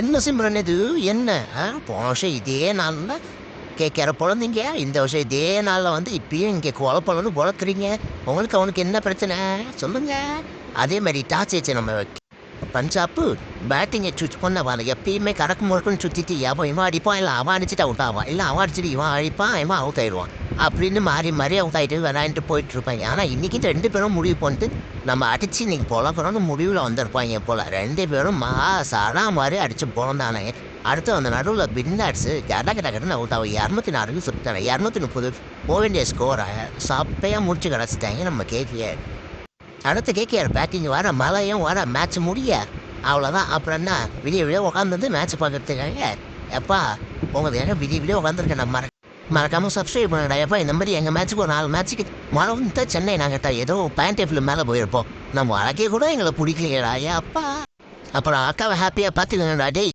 என்ன சிம்ரன் இது என்ன போன வருஷம் இதே நாளில் கேட்குற குழந்தைங்க இந்த வருஷம் இதே நாளில் வந்து இப்பயும் இங்கே குழப்பம்னு குழக்கிறீங்க. உங்களுக்கு அவனுக்கு என்ன பிரச்சனை சொல்லுங்க. அதே மாதிரி டாஸ் வச்சு நம்ம பஞ்சாப்பு பேட்டிங்கை சூஸ் பண்ண எப்பயுமே கடக்கு முறுக்குன்னு சுற்றிட்டு இவன் அடிப்பான், இல்லை அவன் அடிச்சுட்டு அவுட் ஆவான், இல்லை அவன் அடிச்சுட்டு இவன் அடிப்பான், இவன் அவுட் ஆயிடுவான் அப்படின்னு மாறி மாறி அவுட் ஆகிட்டு விளையாண்டுட்டு போயிட்டு இருப்பாங்க. ஆனால் இன்றைக்கி 2 பேரும் முடிவு பண்ணிட்டு நம்ம அடித்து இன்றைக்கி பொழக்கணும்னு முடிவில் வந்திருப்பாங்க போல். 2 பேரும் சடா மாதிரி அடித்து போனதானே. அடுத்து அந்த நடுவில் பின்னாட்ஸு கடன்னு அவுட் ஆகும். 204 சுத்தாங்க. 230 போக வேண்டிய ஸ்கோரை சப்பையாக முடிச்சு கிடச்சிட்டாங்க நம்ம கேட்க. அடுத்து கேட்கியார் பேட்டிங் வர மழையும் வர மேட்ச் முடிய அவ்வளோதான். அப்புறம் என்ன விடிய உட்காந்துருந்து மேட்ச் பார்க்கறதுக்காக எப்பா உங்களுக்கு விடிய உட்காந்துருக்கேன். நம்ம மறக்காமல் சப்ஸ்கிரைப் பண்ணடா. எப்பா இந்த மாதிரி எங்கள் மேட்ச்சுக்கு ஒரு 4 மேட்ச்சுக்கு மழை வந்து சென்னை நாங்கள் ஏதோ பேண்டேஃபில் மேலே போயிருப்போம். நம்ம அழகே கூட எங்களை பிடிக்கலையடா அப்பா. அப்புறம் அக்காவை ஹாப்பியாக பார்த்துக்கங்கடா டேய்.